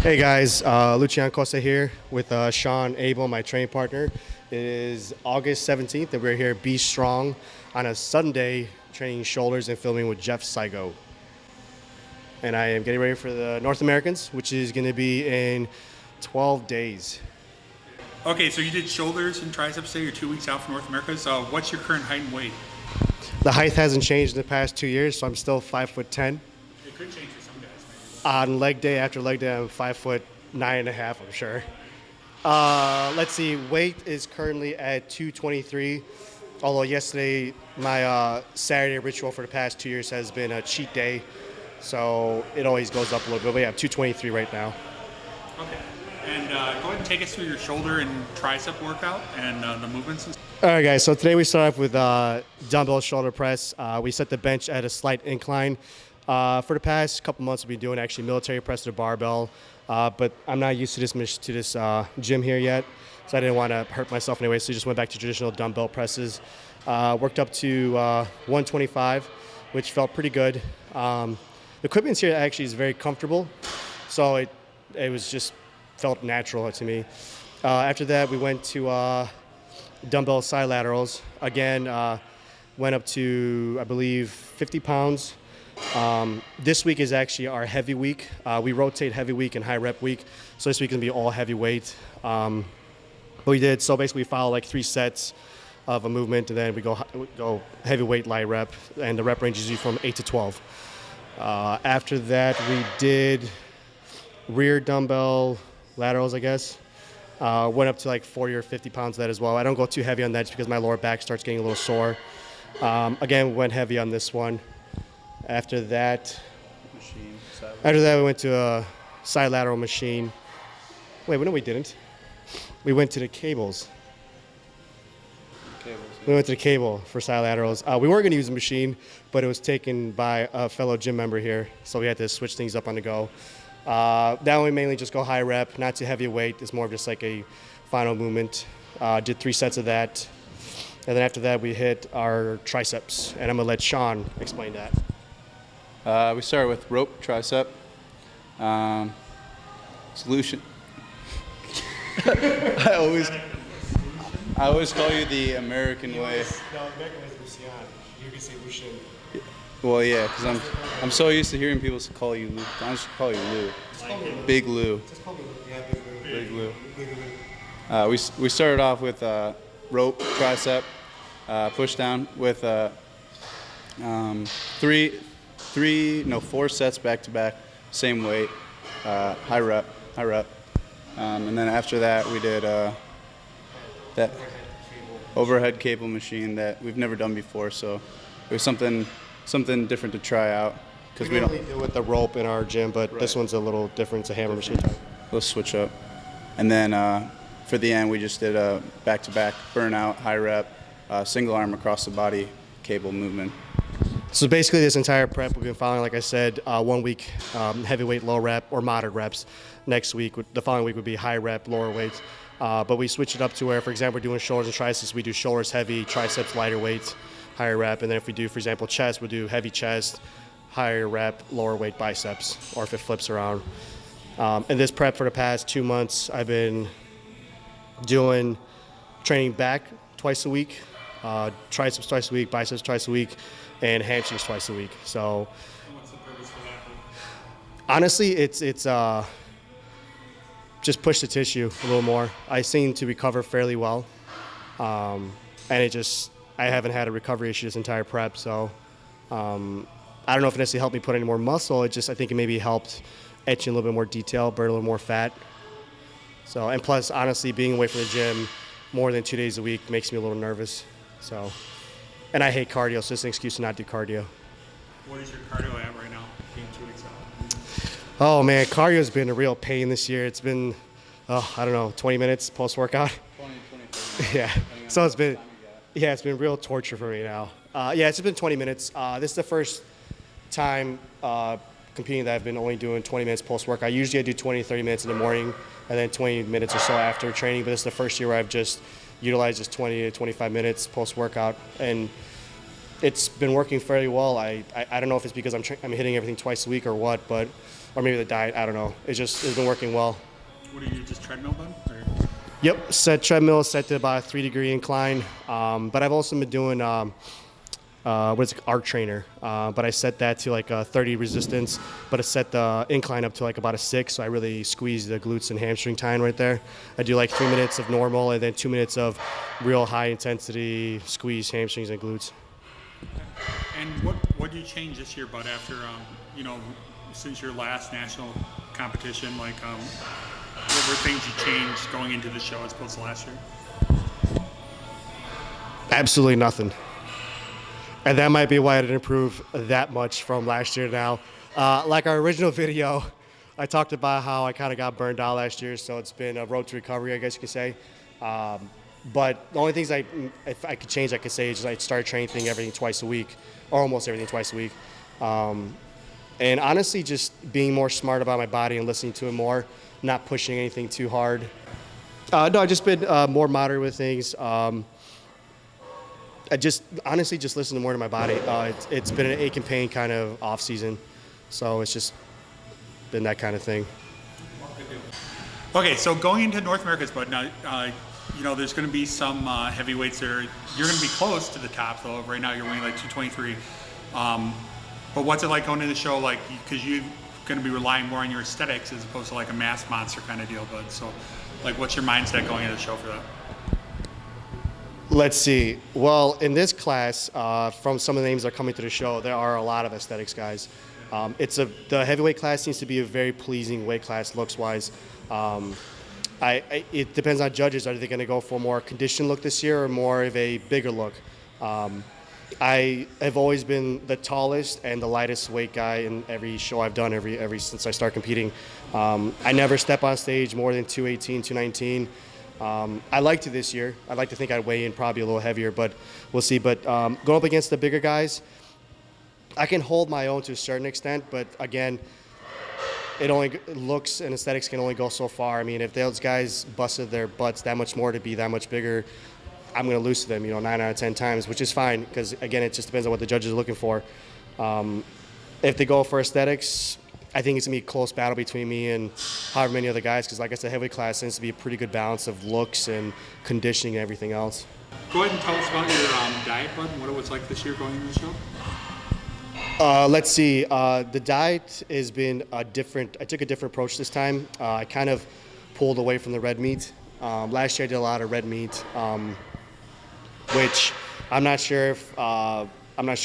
Hey guys, Lucian Costea here with Sean Abel, my training partner. It is August 17th and we're here Be Strong on a Sunday training shoulders and filming with Jeff Saigo. And I am getting ready for the North Americans, which is going to be in 12 days. Okay, so you did shoulders and triceps today. You're 2 weeks out from North America. So what's your current height and weight? The height hasn't changed in the past 2 years, so I'm still 5'10". It could change for some guys, maybe. On leg day after leg day, I'm 5'9.5", I'm sure. Let's see, weight is currently at 223. Although yesterday, my Saturday ritual for the past 2 years has been a cheat day. So it always goes up a little bit. But yeah, I'm 223 right now. Okay. And go ahead and take us through your shoulder and tricep workout and the movements. All right, guys. So today we start off with dumbbell shoulder press. We set the bench at a slight incline. For the past couple months, we've been doing actually military press to the barbell. But I'm not used to this gym here yet, so I didn't want to hurt myself anyway. So I just went back to traditional dumbbell presses. Worked up to 125, which felt pretty good. The equipment here actually is very comfortable, so it was just felt natural to me. After that, we went to dumbbell side laterals. Again, went up to, I believe, 50 pounds. This week is actually our heavy week. We rotate heavy week and high rep week, so this week is going to be all heavy weight. But we did, so basically we follow like 3 sets of a movement, and then we go heavy weight, light rep, and the rep range is usually from 8 to 12. After that, we did rear dumbbell laterals, I guess. Went up to like 40 or 50 pounds of that as well. I don't go too heavy on that just because my lower back starts getting a little sore. Again, went heavy on this one. After that, we went to a side lateral machine. Wait, no, we didn't. We went to the cables. We went to the cable for side laterals. We were going to use a machine, but it was taken by a fellow gym member here, so we had to switch things up on the go. Now we mainly just go high rep, not too heavy weight. It's more of just like a final movement. Did 3 sets of that. And then after that, we hit our triceps, and I'm going to let Sean explain that. We started with rope tricep. Solution. I always call you the American way. No, American way is Lucian. You can say Lucian. Well, yeah, because I'm so used to hearing people call you Lou. I just call you Lou. Big Lou. Just call me Lou. Yeah, Big Lou. We started off with rope tricep push down with 4 sets back to back, same weight, high rep. And then after that, we did that overhead cable machine that we've never done before, so it was something different to try out. Because we don't deal with the rope in our gym, but This one's a little different. It's a hammer machine. Let's switch up. And then for the end, we just did a back-to-back burnout, high rep, single arm across the body cable movement. So basically this entire prep we've been following, like I said, 1 week heavyweight low rep or moderate reps. Next week, the following week would be high rep, lower weights. But we switch it up to where, for example, we're doing shoulders and triceps, we do shoulders heavy, triceps lighter weights, higher rep. And then if we do, for example, chest, we'll do heavy chest, higher rep, lower weight biceps, or if it flips around. And this prep for the past 2 months, I've been doing training back twice a week, triceps twice a week, biceps twice a week, and hamstrings twice a week. So What's the purpose for that? honestly, it's just push the tissue a little more. I seem to recover fairly well, and I haven't had a recovery issue this entire prep. So I don't know if it necessarily helped me put any more muscle. I think it maybe helped etch in a little bit more detail, burn a little more fat. So, and plus, honestly, being away from the gym more than 2 days a week makes me a little nervous. So, and I hate cardio, so it's an excuse to not do cardio. What is your cardio at right now, being 2 weeks out? Oh man, cardio's been a real pain this year. It's been, I don't know, 20 minutes post-workout. 20, 30. Yeah, so it's been real torture for me now. It's been 20 minutes. This is the first time competing that I've been only doing 20 minutes post-workout. Usually I do 20, 30 minutes in the morning and then 20 minutes or so after training, but this is the first year where I've just utilized just 20 to 25 minutes post-workout. And it's been working fairly well. I don't know if it's because I'm hitting everything twice a week or what, but or maybe the diet. I don't know. It's been working well. What are you, just treadmill then? Or? Yep, set treadmill set to about a 3-degree incline. But I've also been doing what's it, arc trainer. But I set that to like a 30 resistance, but I set the incline up to like about a 6, so I really squeeze the glutes and hamstring tine right there. I do like 3 minutes of normal and then 2 minutes of real high intensity squeeze hamstrings and glutes. And what did you change this year, Bud, after, you know, since your last national competition? Like, what were things you changed going into the show as opposed to last year? Absolutely nothing. And that might be why I didn't improve that much from last year now. Like our original video, I talked about how I kind of got burned out last year, so it's been a road to recovery, I guess you could say. But the only things if I could change, I could say, is just I started training everything twice a week, or almost everything twice a week. And honestly, just being more smart about my body and listening to it more, not pushing anything too hard. No, I've just been more moderate with things. I just honestly just listen more to my body. It's been an ache and pain kind of off season, so it's just been that kind of thing. Okay, so going into North America's, but now, you know, there's going to be some heavyweights there. You're going to be close to the top, though. Right now, you're weighing like 223. But what's it like going into the show, like, because you're going to be relying more on your aesthetics as opposed to like a mass monster kind of deal, Bud. So, like, what's your mindset going into the show for that? Let's see. Well, in this class, from some of the names that are coming to the show, there are a lot of aesthetics guys. The heavyweight class seems to be a very pleasing weight class looks-wise. It depends on judges. Are they going to go for a more conditioned look this year or more of a bigger look? I have always been the tallest and the lightest weight guy in every show I've done ever since I started competing. I never step on stage more than 218, 219. I like to this year. I'd like to think I'd weigh in probably a little heavier, but we'll see. But going up against the bigger guys, I can hold my own to a certain extent, but again, looks and aesthetics can only go so far. I mean, if those guys busted their butts that much more to be that much bigger, I'm going to lose to them, 9 out of 10 times, which is fine because, again, it just depends on what the judges are looking for. If they go for aesthetics, I think it's going to be a close battle between me and however many other guys because, like I said, heavyweight class tends to be a pretty good balance of looks and conditioning and everything else. Go ahead and tell us about your diet, Bud, and what it was like this year going into the show. Let's see. The diet has been different. I took a different approach this time. I kind of pulled away from the red meat. Last year I did a lot of red meat, which I'm not sure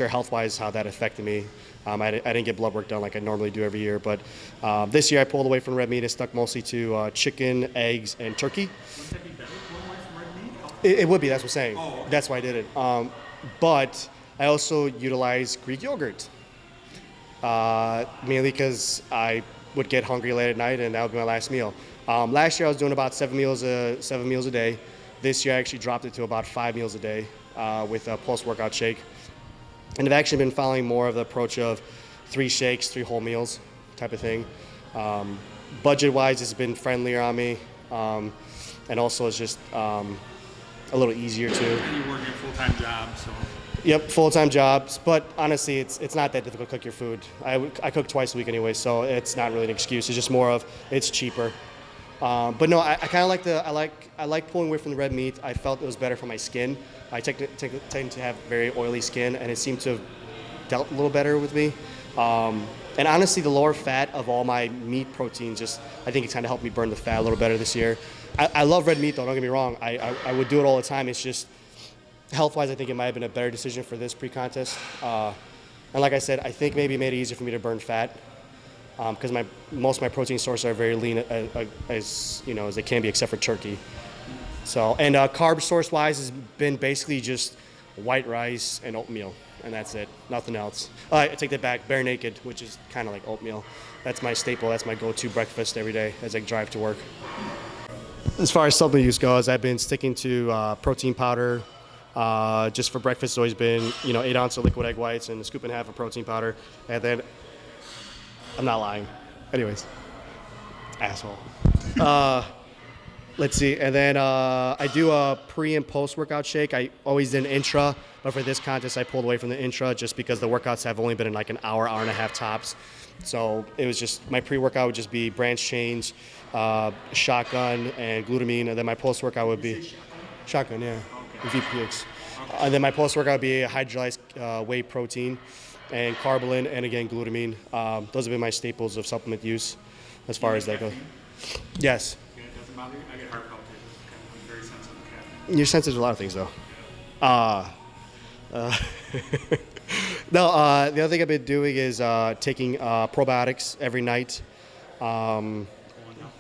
health-wise how that affected me. I didn't get blood work done like I normally do every year, but this year I pulled away from red meat and stuck mostly to chicken, eggs, and turkey. Wouldn't that be better going away from red meat? It would be. That's what I'm saying. Oh, okay. That's why I did it. But I also utilized Greek yogurt. Mainly because I would get hungry late at night and that would be my last meal. Last year I was doing about 7 meals a day. This year I actually dropped it to about 5 meals a day with a post-workout shake. And I've actually been following more of the approach of 3 shakes, 3 whole meals type of thing. Budget-wise, it's been friendlier on me. And also it's just a little easier too. And you're working a full-time job, so. Yep, full-time jobs, but honestly, it's not that difficult to cook your food. I cook twice a week anyway, so it's not really an excuse. It's just more of it's cheaper. But no, I kind of like pulling away from the red meat. I felt it was better for my skin. I tend to have very oily skin, and it seemed to have dealt a little better with me. And honestly, the lower fat of all my meat proteins, I think it kind of helped me burn the fat a little better this year. I love red meat though. Don't get me wrong. I would do it all the time. It's just health-wise, I think it might have been a better decision for this pre-contest. And like I said, I think maybe it made it easier for me to burn fat because most of my protein sources are very lean as they can be, except for turkey. So, and carb source-wise has been basically just white rice and oatmeal, and that's it, nothing else. I take that back, bare naked, which is kind of like oatmeal. That's my staple. That's my go-to breakfast every day as I drive to work. As far as supplement use goes, I've been sticking to protein powder. Just for breakfast, it's always been 8 ounces of liquid egg whites and a scoop and a half of protein powder, and then I'm not lying. Anyways, asshole. Let's see. And then I do a pre and post workout shake. I always did an intra, but for this contest, I pulled away from the intra just because the workouts have only been in like an hour, hour and a half tops. So it was just my pre workout would just be branch chains, shotgun, and glutamine. And then my post workout would be shotgun, yeah, Okay. VPX. And then my post workout would be a hydrolyzed whey protein and carbolin, and again glutamine. Those have been my staples of supplement use as far as that goes. Yes. Yeah, it doesn't bother you? I get heart palpitations. I'm very sensitive to caffeine. You're sensitive to a lot of things, though. No, the other thing I've been doing is taking probiotics every night. Going up,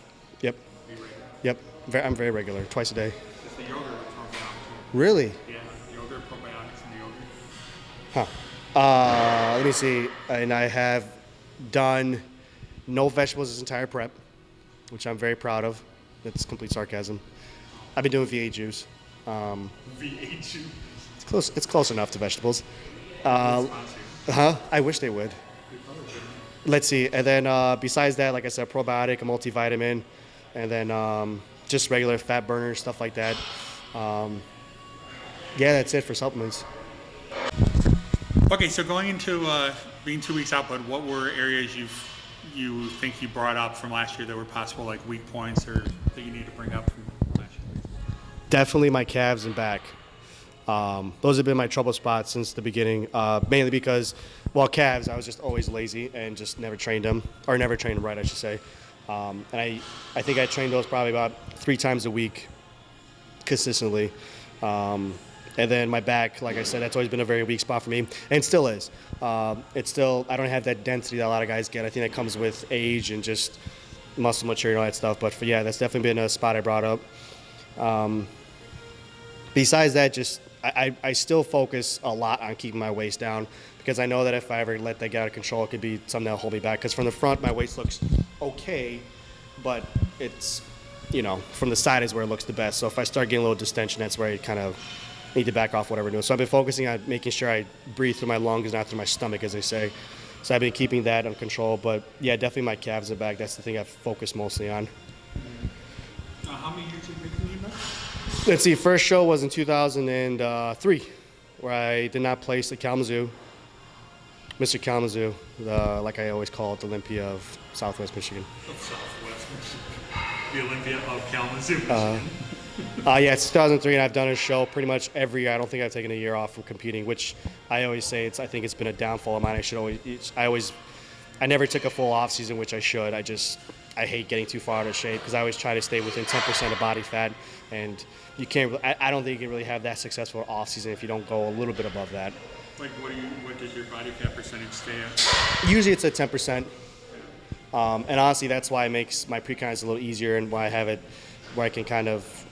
Yep, be regular. yep. I'm very regular, twice a day. Just the yogurt would throw me off. Really? Yeah, yogurt, probiotics, and the yogurt. Huh. Let me see. And I have done no vegetables this entire prep, which I'm very proud of. That's complete sarcasm. I've been doing V8 juice. V8 juice. It's close. It's close enough to vegetables. Sponsor you. I wish they would. Let's see. And then besides that, like I said, probiotic, a multivitamin, and then just regular fat burners, stuff like that. Yeah, that's it for supplements. Okay, so going into being 2 weeks out, but what were areas you think you brought up from last year that were possible, like weak points, or that you need to bring up from last year? Definitely my calves and back. Those have been my trouble spots since the beginning, mainly because, well, calves, I was just always lazy and just never trained them, or never trained them right, I should say. And I think I trained those probably about 3 times a week consistently. And then my back, like I said, that's always been a very weak spot for me, and still is. It's still, I don't have that density that a lot of guys get. I think that comes with age and just muscle maturity and all that stuff. But yeah, that's definitely been a spot I brought up. Besides that, just I still focus a lot on keeping my waist down, because I know that if I ever let that get out of control, it could be something that'll hold me back. Because from the front, my waist looks okay, but it's, from the side is where it looks the best. So if I start getting a little distension, that's where I kind of need to back off whatever we're doing. So I've been focusing on making sure I breathe through my lungs, not through my stomach, as they say. So I've been keeping that under control. But yeah, definitely my calves and back. That's the thing I've focused mostly on. How many years have you been clean? Let's see, first show was in 2003, where I did not place the Kalamazoo. Mr. Kalamazoo, like I always call it, the Olympia of Southwest Michigan. Of Southwest Michigan. The Olympia of Kalamazoo, Michigan. Yeah, it's 2003, and I've done a show pretty much every year. I don't think I've taken a year off from competing, which I always say I think it's been a downfall of mine. I never took a full off season, which I should. I hate getting too far out of shape, because I always try to stay within 10% of body fat, and you can't. I don't think you can really have that successful off season if you don't go a little bit above that. Like, what does your body fat percentage stay at? Usually it's at 10%, and honestly, that's why it makes my pre-cons a little easier, and why I have it where I can kind of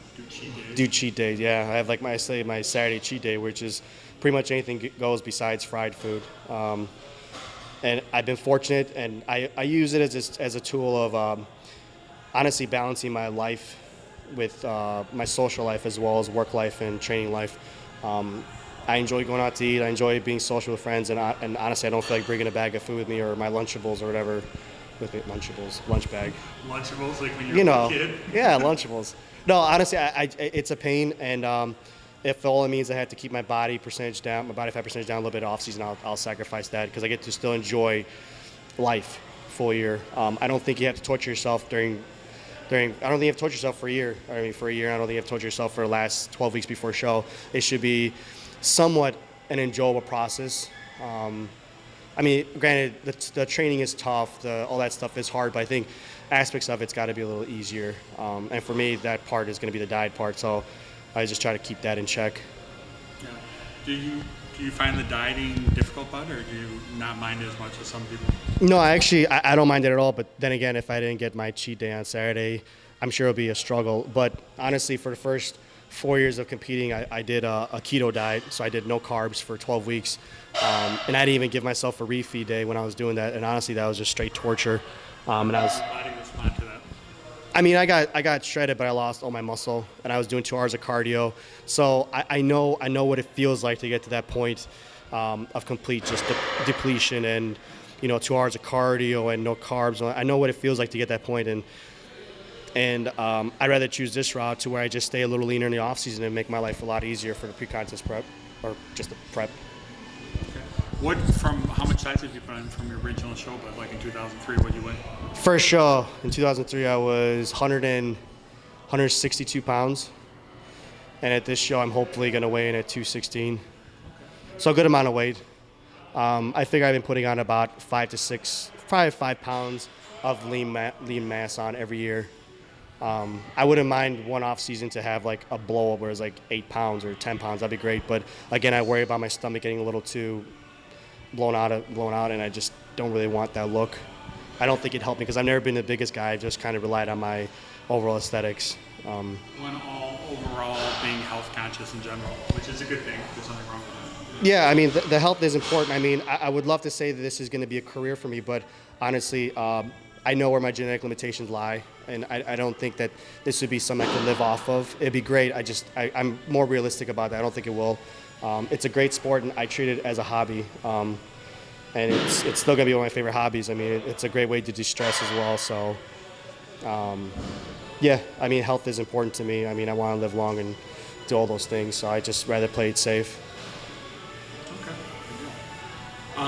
do cheat days. Yeah, I have like my Saturday cheat day, which is pretty much anything goes besides fried food. And I've been fortunate, and I use it as a tool of honestly balancing my life with my social life as well as work life and training life. I enjoy going out to eat. I enjoy being social with friends, and honestly, I don't feel like bringing a bag of food with me or my Lunchables or whatever with me. Lunchables, lunch bag. Lunchables, like when you were a kid? Yeah, Lunchables. No, honestly, it's a pain, and if all it means I have to keep my body fat percentage down a little bit off season, I'll sacrifice that, because I get to still enjoy life full year. I don't think you have to torture yourself I don't think you have to torture yourself for a year. For a year, I don't think you have to torture yourself for the last 12 weeks before a show. It should be somewhat an enjoyable process. Granted, the training is tough, all that stuff is hard, but I think aspects of it's got to be a little easier. And for me, that part is going to be the diet part, so I just try to keep that in check. Yeah. Do you find the dieting difficult, bud, or do you not mind it as much as some people? No, I don't mind it at all, but then again, if I didn't get my cheat day on Saturday, I'm sure it'll be a struggle. But honestly, for the first 4 years of competing, I did a keto diet, so I did no carbs for 12 weeks. And I didn't even give myself a refeed day when I was doing that, and honestly, that was just straight torture. And I was. How did your body respond to that? I got shredded, but I lost all my muscle, and I was doing 2 hours of cardio. So I know what it feels like to get to that point of complete just depletion, and 2 hours of cardio and no carbs. I know what it feels like to get that point, and And I'd rather choose this route to where I just stay a little leaner in the off season and make my life a lot easier for the pre-contest prep, or just the prep. How much size did you put on from your original show? But like in 2003, what did you weigh? First show in 2003, I was 162 pounds. And at this show, I'm hopefully going to weigh in at 216. So a good amount of weight. I figure I've been putting on about 5 to 6, probably 5 pounds of lean mass on every year. I wouldn't mind one off season to have like a blow up where it's like 8 pounds or 10 pounds. That'd be great. But again, I worry about my stomach getting a little too blown out, and I just don't really want that look. I don't think it helped me because I've never been the biggest guy. I've just kind of relied on my overall aesthetics. When overall being health conscious in general, which is a good thing. There's nothing wrong with that. Yeah, I mean, the health is important. I mean, I would love to say that this is going to be a career for me, but honestly, I know where my genetic limitations lie, and I don't think that this would be something I could live off of. It'd be great. I'm more realistic about that. I don't think it will. It's a great sport, and I treat it as a hobby. And it's still going to be one of my favorite hobbies. I mean, it's a great way to de-stress as well. So, yeah, I mean, health is important to me. I mean, I want to live long and do all those things, so I just rather play it safe. Okay.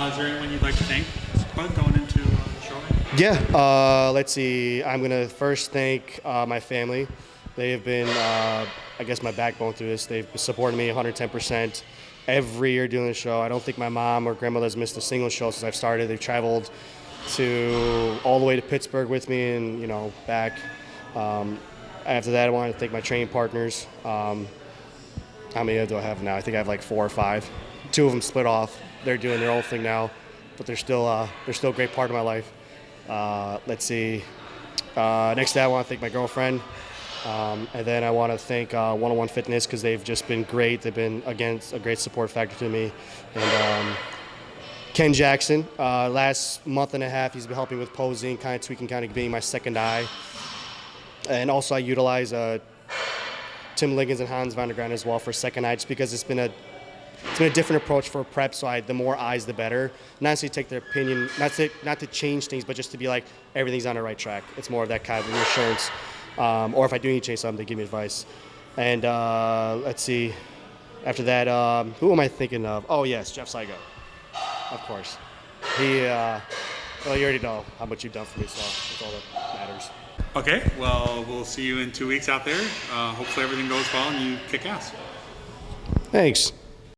Is there anyone you'd like to thank, Bud, going into the show? Yeah, let's see. I'm going to first thank my family. They have been, I guess, my backbone through this. They've supported me 110% every year doing the show. I don't think my mom or grandmother has missed a single show since I've started. They've traveled all the way to Pittsburgh with me and, back. After that, I want to thank my training partners. How many do I have now? I think I have like 4 or 5. 2 of them split off. They're doing their own thing now, but they're still a great part of my life. Let's see. Next to that, I want to thank my girlfriend. And then I want to thank 101 Fitness because they've just been great. They've been, again, a great support factor to me. And Ken Jackson, last month and a half, he's been helping with posing, kind of tweaking, kind of being my second eye. And also I utilize Tim Liggins and Hans van der Graan as well for second eye, just because it's been a different approach for prep. So the more eyes, the better. Not necessarily take their opinion, not to change things, but just to be like everything's on the right track. It's more of that kind of reassurance. Or if I do need to change something, they give me advice. And let's see. After that, who am I thinking of? Oh yes, Jeff Saigo, of course. Well, you already know how much you've done for me, so that's all that matters. Okay, well, we'll see you in 2 weeks out there. Hopefully everything goes well and you kick ass. Thanks.